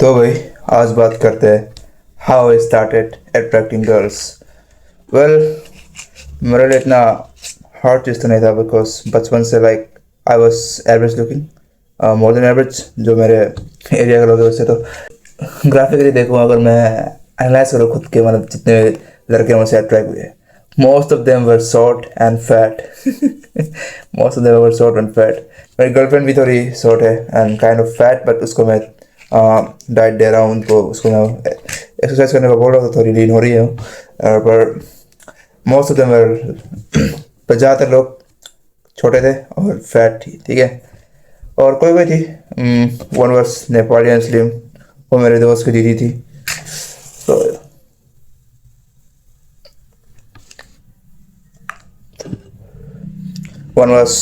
तो भाई आज बात करते हैं how I started attracting girls. Well, मेरे लिए इतना हार्ड चीज़ तो नहीं था बिकॉज बचपन से like I was average looking, more than average जो मेरे एरिया के लोग हैं उससे। तो ग्राफिकली देखूँ अगर मैं एनालाइज करूँ खुद के, मतलब जितने लड़के मुझसे अट्रैक्ट हुए, most of them were short and fat. Most of them were short and fat. मेरी गर्लफ्रेंड भी थोड़ी शॉर्ट है and kind of fat, but उसको मैं डाइट दे रहा हूँ उनको, उसको मैं एक्सरसाइज करने को बोल रहा हूँ तो थोड़ी लीन हो रही है। पर मोस्ट ऑफ देम वर पर ज़्यादातर लोग छोटे थे और फैट थी, ठीक है। और कोई कोई थी, वन वर्स नेपाली स्लिम, वो मेरे दोस्त की दीदी थी। तो one was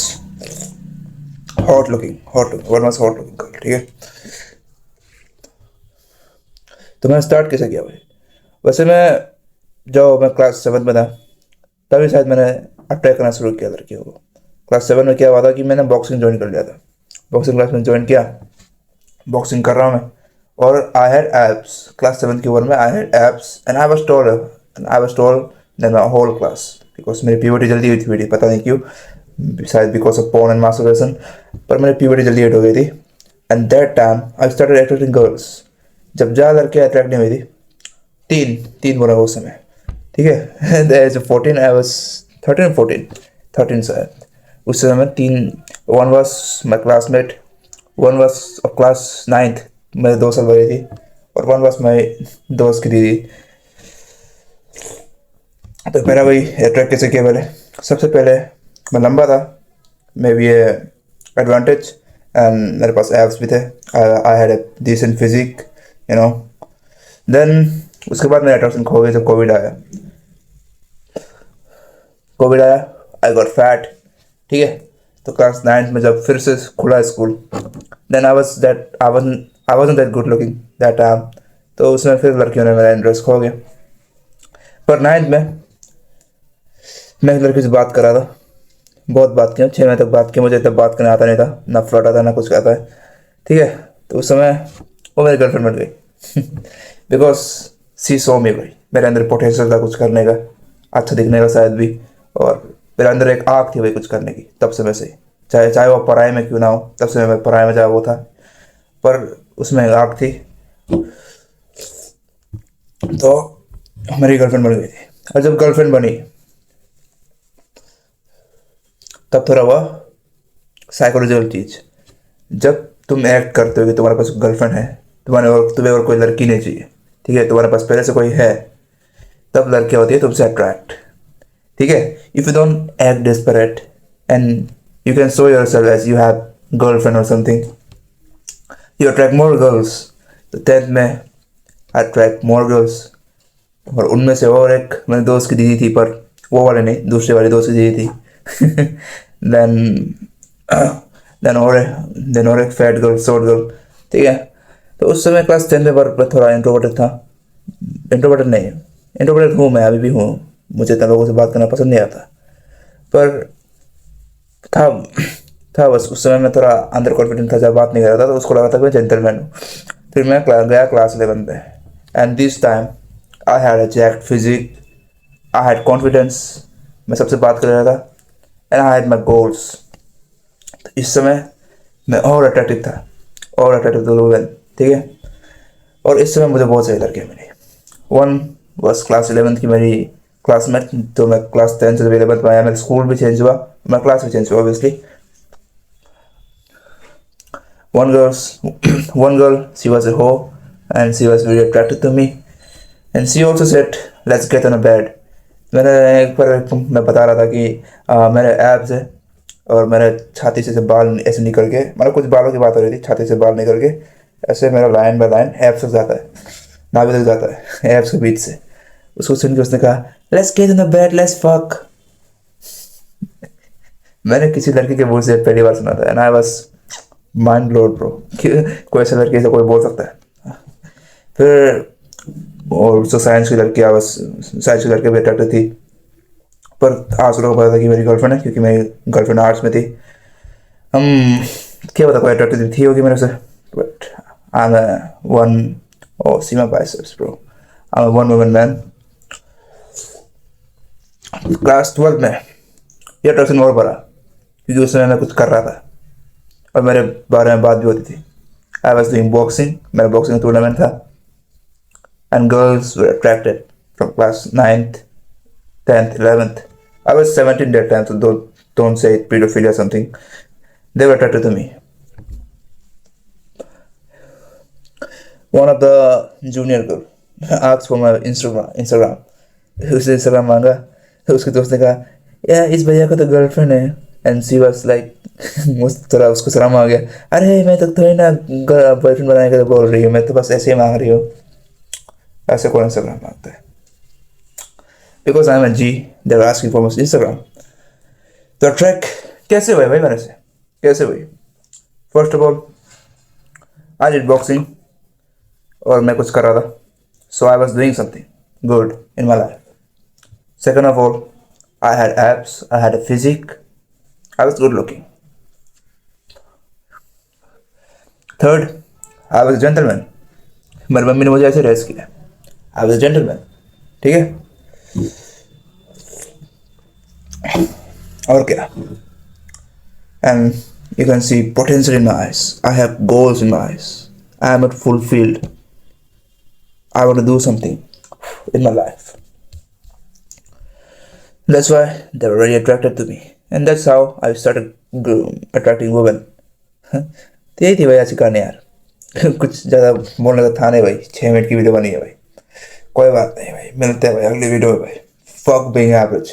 hot looking, one was hot looking girl, ठीक है। तो मैं स्टार्ट कैसे किया भाई? वैसे मैं क्लास 7 में था तभी शायद मैंने अट्रैक्ट करना शुरू किया लड़कियों को। क्लास 7 में क्या हुआ था कि मैंने बॉक्सिंग ज्वाइन कर लिया था। बॉक्सिंग क्लास में ज्वाइन किया, बॉक्सिंग कर रहा हूँ मैं, और आई हैड एब्स। क्लास 7 की उम्र में I had abs and I was tall then my whole class because मेरी प्यूबर्टी जल्दी हुई थी मेरी, पता नहीं क्यों, शायद because of porn and masturbation, पर मेरी प्यूबर्टी जल्दी हिट हो गई थी। And that time I started attracting girls. जब ज़्यादा लड़के अट्रैक्ट नहीं हुई थी, तीन तीन बोला उस समय, ठीक है। एज 14 आई वाज 13 शायद। उस समय मैं तीन, one was my classmate, one was class 9th, मेरे 2 साल बड़ी थी, और वन वॉज माई दोस्त की दीदी। तो मेरा वही अट्रैक्ट कैसे किया? पहले सबसे पहले मैं लंबा था, मे बी एडवांटेज, एंड मेरे पास एब्स भी थे। I had a decent physique, you know. Then उसके बाद मेरा अट्रैक्शन खो गया जब कोविड आया, आई गॉट फैट, ठीक है। तो क्लास 9th में जब फिर से खुला school, then I wasn't that good looking that time, तो उसमें फिर लड़कियों ने मेरा इंटरेस्ट खो गया। पर 9th में मैं एक लड़की से बात कर रहा था, बहुत बात किया, 6 महीने तक बात की। मुझे तब बात करना आता नहीं था, ना फ्लर्ट आता ना कुछ आता है, ठीक है। तो उस समय वो मेरी गर्लफ्रेंड बन गई बिकॉज सी सो मी भाई, मेरे अंदर पोटेंशियल था कुछ करने का, अच्छा दिखने का शायद भी, और मेरे अंदर एक आग थी भाई कुछ करने की। तब से मैं से चाहे चाहे वो पढ़ाई में क्यों ना हो, तब से मैं पढ़ाई में चाहे वो था, पर उसमें आग थी। तो मेरी गर्लफ्रेंड बन गई थी, और जब गर्लफ्रेंड बनी तब थोड़ा हुआ साइकोलॉजिकल चीज़। जब तुम एक्ट करते हो कि तुम्हारे पास गर्लफ्रेंड है, तुम्हें और कोई लड़की नहीं चाहिए, ठीक है, तुम्हारे पास पहले से कोई है, तब लड़कियाँ होती है तुमसे अट्रैक्ट, ठीक है। If you don't act desperate and you can show your self as you have girlfriend और something, you attract more girls. तो 10th में अट्रैक्ट मोर गर्ल्स, और उनमें से और एक मेरे दोस्त की दीदी थी, पर वो वाले नहीं, दूसरे वाली दोस्त की दीदी थी। देन देन और एक फैट गर्ल, शॉर्ट गर्ल, ठीक है। तो उस समय क्लास 10 में पर थोड़ा इंट्रोवर्टेड था। इंट्रोवर्टेड हूँ, मैं अभी भी हूँ, मुझे इतना लोगों से बात करना पसंद नहीं आता, पर था था बस उस समय मैं थोड़ा अंदर कॉन्फिडेंट था। जब बात नहीं कर रहा था तो उसको लगा था कि मैं जेंटलमैन हूँ। फिर मैं गया क्लास 11 पे, and this time I had a jacked physique, I had confidence, मैं सबसे बात कर रहा था, and I had my goals. तो इस समय मैं और अट्रैक्टिव था लोगों, ठीक है। और इस समय मुझे बहुत सही लड़के मिले। वन बस क्लास 11 की मेरी क्लासमेट, तो मैं क्लास 10 से 11 में आया, मेरा स्कूल भी चेंज हुआ, मैं क्लास भी चेंज हुआ obviously. One girl, she was a ho and she was very attracted to me, and she also said let's get on a bed. मैंने एक बार मैं बता रहा था कि मेरे एब्स है और मेरे छाती से बाल ऐसे निकल के, मतलब कुछ बालों की बात हो रही थी, छाती से बाल निकल के ऐसे मेरा लाइन बाय लाइन एब्स तक जाता है, नाभि तक जाता है, एब्स के बीच से। उसको सुन के उसने कहा let's get in the bed let's fuck. मैंने किसी लड़की के मुंह से पहली बार सुना था, and I was mind blowed bro, कोई ऐसा लड़की से कोई बोल सकता है? फिर और उसको साइंस की लड़की, साइंस की लड़की भी अट्रैक्टेड थी, पर आज लोगों को पता था कि मेरी गर्लफ्रेंड है, क्योंकि मेरी गर्लफ्रेंड आर्ट्स में थी। हम क्या पता कोई अट्रैक्टिव थी होगी मेरे से, but I'm a one. Oh, see my biceps, bro. I'm a one woman man. Class 12 में ये अट्रैक्शन और बढ़ा क्योंकि उस समय मैं कुछ कर रहा था और मेरे बारे में बात भी होती थी. आई वॉज डूइंग बॉक्सिंग. मेरा बॉक्सिंग टूर्नामेंट था and girls were attracted from class 9th, 10th, 11th. I was 17 that time, so don't say pedophilia or something. They were attracted to me. One of the junior girl asked for my Instagram. उसने Instagram मांगा तो उसके दोस्त ने कहा यार इस भैया का तो गर्लफ्रेंड है. एंड शी वाज लाइक थोड़ा उसको शर्म आ गया. अरे मैं तो थोड़ी ना बॉयफ्रेंड बनाने का तो बोल रही हूँ, मैं तो बस ऐसे ही मांग रही हूँ. ऐसे कौन इंस्टाग्राम मांगता है? Because I am a G they are asking for my Instagram. तो ट्रैक कैसे हुए भाई मेरे से? कैसे हुई? First of all I did boxing और मैं कुछ कर रहा था. So I was doing something good in my life. Second of all I had abs, I had a physique, I was good looking. Third I was gentleman. मेरी mummy ने मुझे ऐसे रेस किया. आई वॉज जेंटलमैन. ठीक है. और क्या? And you can see potential in my eyes. I have goals in my eyes. I am not fulfilled. I want to do something in my life. That's why they were very attracted to me. And that's how I started attracting women. तो यही थी भाई आज की कहानी यार. कुछ ज़्यादा बोलने का था नहीं भाई. 6 मिनट की वीडियो बनी है भाई. कोई बात नहीं भाई. मिलते हैं भाई अगली वीडियो में भाई. Fuck being average.